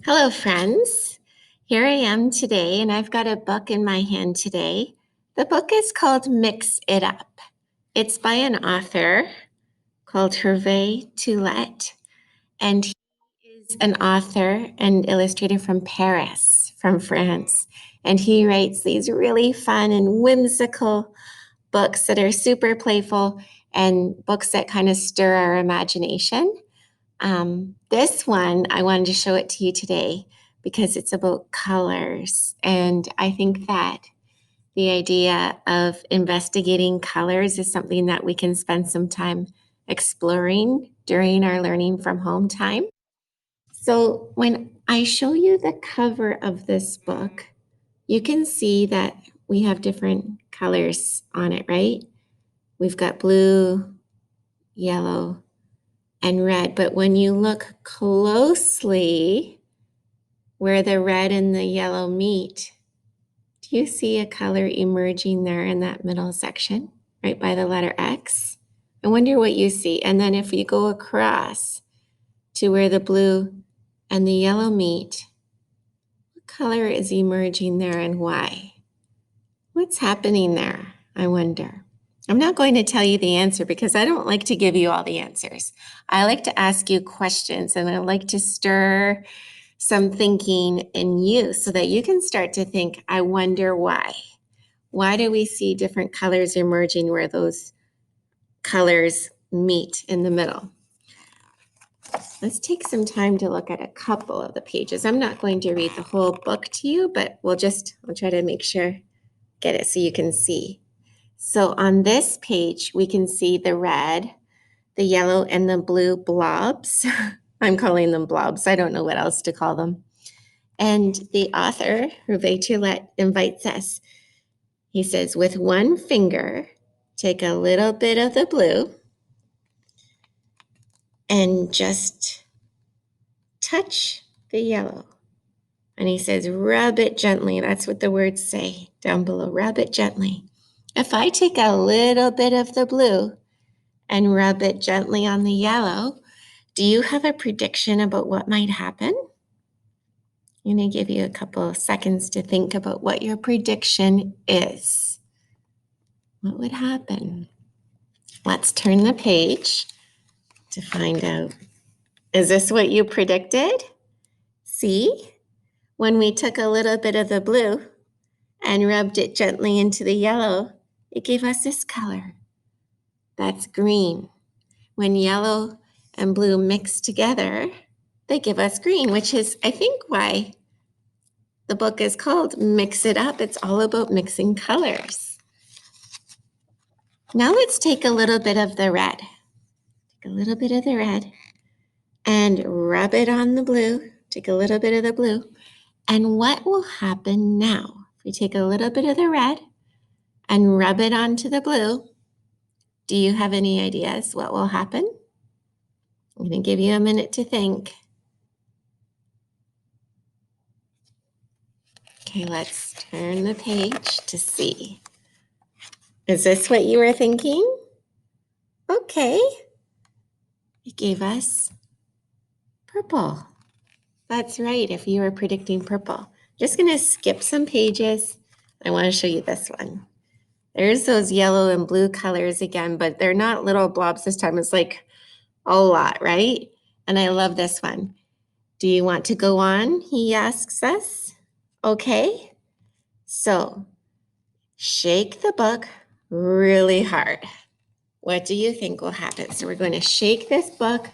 Hello, friends. Here I am today, and I've got a book in my hand today. The book is called Mix It Up. It's by an author called Hervé Toulet, and he is an author and illustrator from Paris, from France. And he writes these really fun and whimsical books that are super playful and books that kind of stir our imagination. This one, I wanted to show it to you today because it's about colors. And I think that the idea of investigating colors is something that we can spend some time exploring during our learning from home time. So when I show you the cover of this book, you can see that we have different colors on it, right? We've got blue, yellow, and red. But when you look closely where the red and the yellow meet, do you see a color emerging there in that middle section, right by the letter X? I wonder what you see. And then if you go across to where the blue and the yellow meet, what color is emerging there and why? What's happening there? I wonder. I'm not going to tell you the answer because I don't like to give you all the answers. I like to ask you questions and I like to stir some thinking in you so that you can start to think, I wonder why. Why do we see different colors emerging where those colors meet in the middle? Let's take some time to look at a couple of the pages. I'm not going to read the whole book to you, but I'll try to make sure, get it so you can see. So on this page, we can see the red, the yellow, and the blue blobs. I'm calling them blobs. I don't know what else to call them. And the author, Hervé Toulet, invites us. He says, with one finger, take a little bit of the blue and just touch the yellow. And he says, rub it gently. That's what the words say down below. Rub it gently. If I take a little bit of the blue and rub it gently on the yellow, do you have a prediction about what might happen? I'm going to give you a couple of seconds to think about what your prediction is. What would happen? Let's turn the page to find out. Is this what you predicted? See, when we took a little bit of the blue and rubbed it gently into the yellow, it gave us this color. That's green. When yellow and blue mix together, they give us green, which is, I think, why the book is called Mix It Up. It's all about mixing colors. Now let's take a little bit of the red. Take a little bit of the red and rub it on the blue. Take a little bit of the blue. And what will happen now? If we take a little bit of the red and rub it onto the blue, do you have any ideas what will happen? I'm going to give you a minute to think. Okay, let's turn the page to see. Is this what you were thinking? Okay. It gave us purple. That's right, if you were predicting purple. Just going to skip some pages. I want to show you this one. There's those yellow and blue colors again, but they're not little blobs this time. It's like a lot, right? And I love this one. Do you want to go on? He asks us. Okay. So shake the book really hard. What do you think will happen? So we're going to shake this book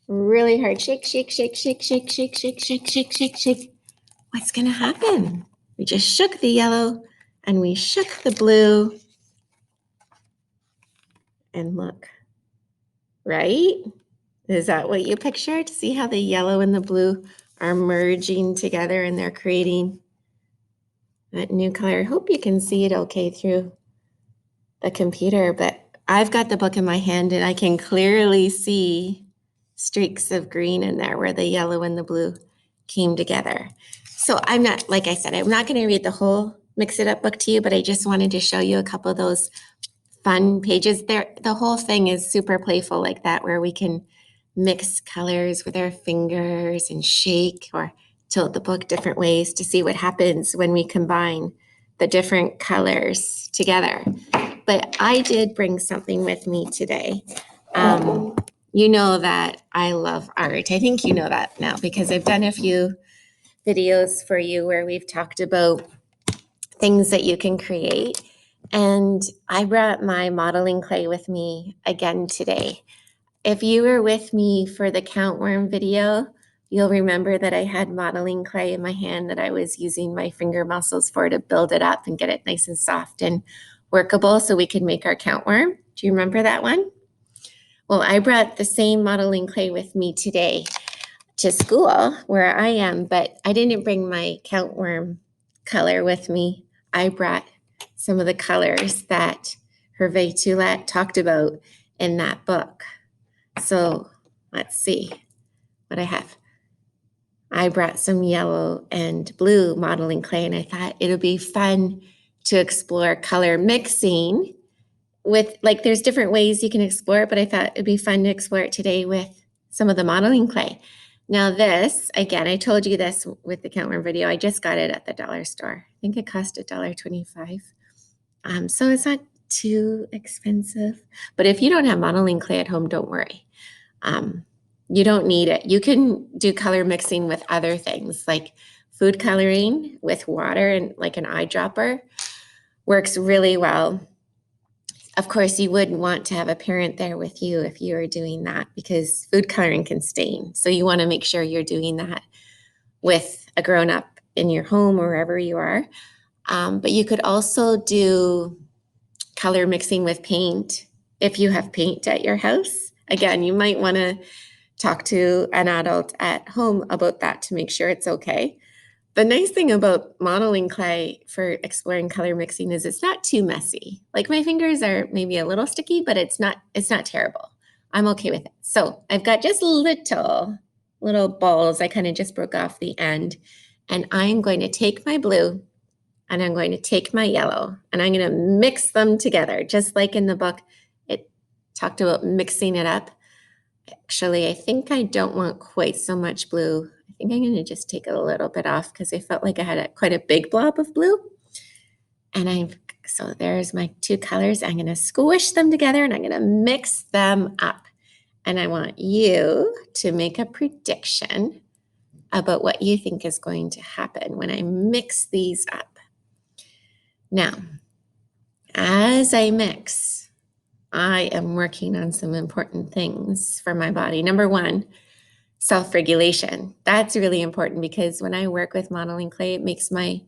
really hard. Shake, shake, shake, shake, shake, shake, shake, shake, shake, shake, shake. What's going to happen? We just shook the yellow and we shook the blue. And look, right? Is that what you pictured? See how the yellow and the blue are merging together and they're creating that new color. I hope you can see it okay through the computer, but I've got the book in my hand and I can clearly see streaks of green in there where the yellow and the blue came together. So I'm not, like I said, I'm not going to read the whole Mix It Up book to you, but I just wanted to show you a couple of those fun pages there. The whole thing is super playful like that, where we can mix colors with our fingers and shake or tilt the book different ways to see what happens when we combine the different colors together. But I did bring something with me today. You know that I love art. I think you know that now because I've done a few videos for you where we've talked about things that you can create. And I brought my modeling clay with me again today. If you were with me for the countworm video, you'll remember that I had modeling clay in my hand that I was using my finger muscles for to build it up and get it nice and soft and workable so we could make our countworm. Do you remember that one? Well, I brought the same modeling clay with me today to school where I am, but I didn't bring my countworm color with me. I brought some of the colors that Hervé Toulet talked about in that book. So let's see what I have. I brought some yellow and blue modeling clay, and I thought it'll be fun to explore color mixing with, like, there's different ways you can explore it, but I thought it'd be fun to explore it today with some of the modeling clay. Now this, again, I told you this with the countworm video, I just got it at the dollar store. I think it cost $1.25. So it's not too expensive, but if you don't have modeling clay at home, don't worry. You don't need it. You can do color mixing with other things like food coloring with water and like an eyedropper works really well. Of course, you wouldn't want to have a parent there with you if you were doing that because food coloring can stain. So you want to make sure you're doing that with a grown-up in your home or wherever you are. But you could also do color mixing with paint if you have paint at your house. Again, you might want to talk to an adult at home about that to make sure it's okay. The nice thing about modeling clay for exploring color mixing is it's not too messy. Like my fingers are maybe a little sticky, but it's not terrible. I'm okay with it. So I've got just little balls. I kind of just broke off the end. And I'm going to take my blue and I'm going to take my yellow and I'm going to mix them together. Just like in the book, it talked about mixing it up. Actually, I think I don't want quite so much blue. I think I'm going to just take a little bit off because I felt like I had quite a big blob of blue. And so there's my two colors. I'm going to squish them together and I'm going to mix them up. And I want you to make a prediction about what you think is going to happen when I mix these up. Now, as I mix, I am working on some important things for my body. Number one, self-regulation. That's really important because when I work with modeling clay, it makes my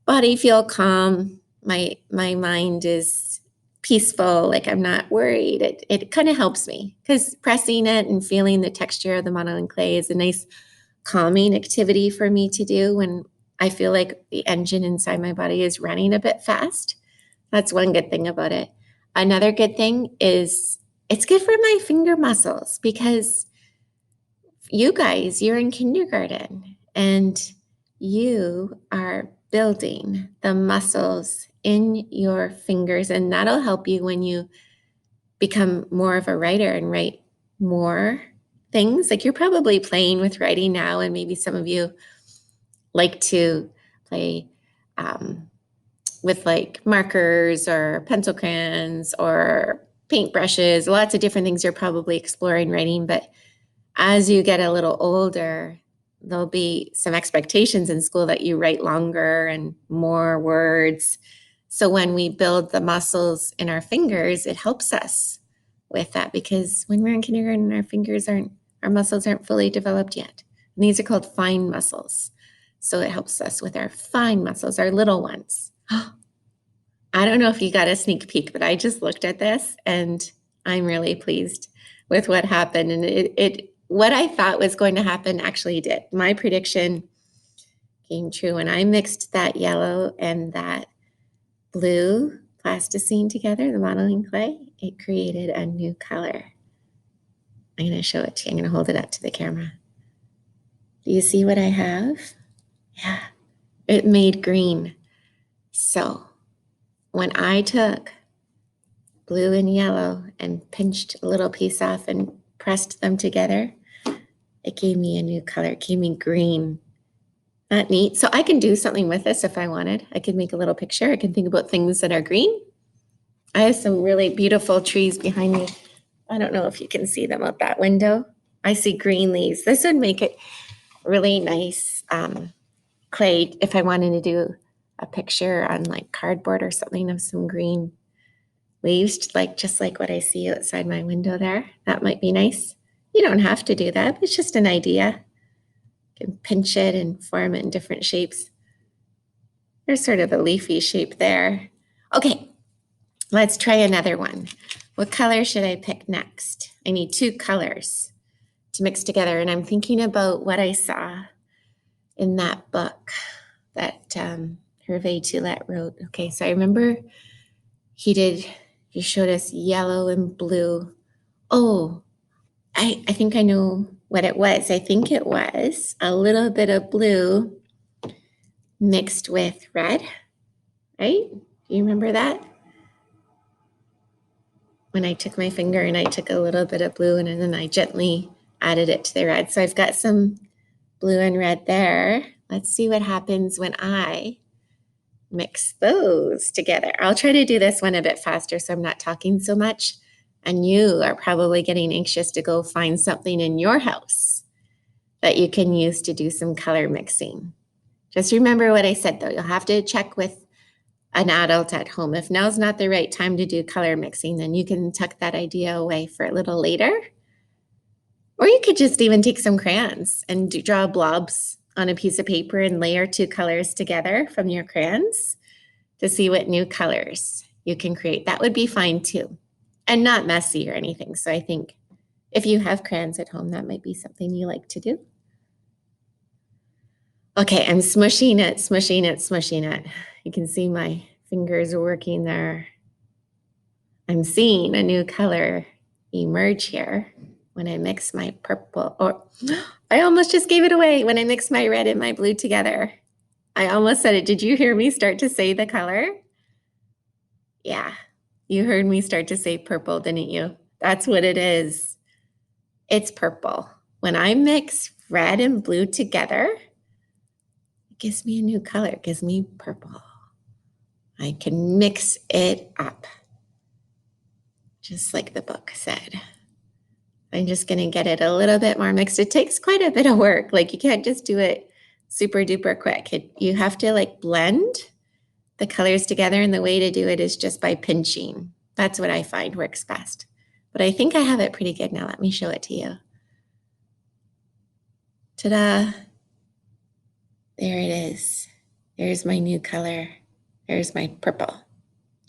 body feel calm. My mind is peaceful, like I'm not worried. It kind of helps me because pressing it and feeling the texture of the modeling clay is a nice calming activity for me to do when I feel like the engine inside my body is running a bit fast. That's one good thing about it. Another good thing is it's good for my finger muscles because you guys, you're in kindergarten and you are building the muscles in your fingers, and that'll help you when you become more of a writer and write more things. Like you're probably playing with writing now, and maybe some of you like to play with like markers or pencil crayons or paintbrushes, lots of different things you're probably exploring writing. But as you get a little older, there'll be some expectations in school that you write longer and more words. So when we build the muscles in our fingers, it helps us with that because when we're in kindergarten, our muscles aren't fully developed yet. And these are called fine muscles. So it helps us with our fine muscles, our little ones. I don't know if you got a sneak peek, but I just looked at this and I'm really pleased with what happened. And what I thought was going to happen actually did. My prediction came true. When I mixed that yellow and that blue plasticine together, the modeling clay, it created a new color. I'm going to show it to you. I'm going to hold it up to the camera. Do you see what I have? Yeah, it made green. So when I took blue and yellow and pinched a little piece off and pressed them together, it gave me a new color. It gave me green. Not neat. So I can do something with this if I wanted. I could make a little picture. I can think about things that are green. I have some really beautiful trees behind me. I don't know if you can see them out that window. I see green leaves. This would make it really nice clay if I wanted to do a picture on like cardboard or something of some green leaves, like just like what I see outside my window there. That might be nice. You don't have to do that, but it's just an idea. You can pinch it and form it in different shapes. There's sort of a leafy shape there. Okay, let's try another one. What color should I pick next? I need two colors to mix together, and I'm thinking about what I saw in that book that Hervé Toulet wrote. Okay, so I remember he showed us yellow and blue. Oh, I think I know what it was. I think it was a little bit of blue mixed with red, right? Do you remember that? When I took my finger and I took a little bit of blue and then I gently added it to the red. So I've got some blue and red there. Let's see what happens when I mix those together. I'll try to do this one a bit faster so I'm not talking so much. And you are probably getting anxious to go find something in your house that you can use to do some color mixing. Just remember what I said though. You'll have to check with an adult at home. If now's not the right time to do color mixing, then you can tuck that idea away for a little later. Or you could just even take some crayons and draw blobs on a piece of paper and layer two colors together from your crayons to see what new colors you can create. That would be fine too, and not messy or anything. So I think if you have crayons at home, that might be something you like to do. Okay, I'm smushing it, smushing it, smushing it. You can see my fingers working there. I'm seeing a new color emerge here when I mix my purple, or I almost just gave it away when I mix my red and my blue together. I almost said it. Did you hear me start to say the color? Yeah, you heard me start to say purple, didn't you? That's what it is. It's purple. When I mix red and blue together, it gives me a new color. It gives me purple. I can mix it up, just like the book said. I'm just going to get it a little bit more mixed. It takes quite a bit of work. Like you can't just do it super duper quick. You have to like blend the colors together, and the way to do it is just by pinching. That's what I find works best. But I think I have it pretty good now. Let me show it to you. Ta-da. There it is. There's my new color. There's my purple.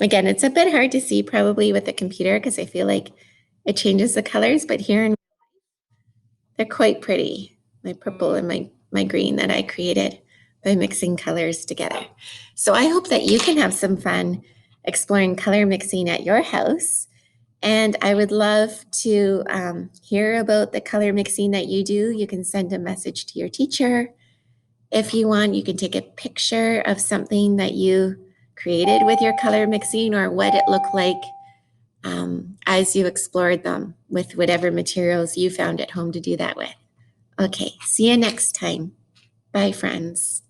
Again, it's a bit hard to see probably with the computer because I feel like it changes the colors, but here they're quite pretty. My purple and my green that I created by mixing colors together. So I hope that you can have some fun exploring color mixing at your house. And I would love to hear about the color mixing that you do. You can send a message to your teacher. If you want, you can take a picture of something that you created with your color mixing or what it looked like as you explored them with whatever materials you found at home to do that with. Okay, see you next time. Bye, friends.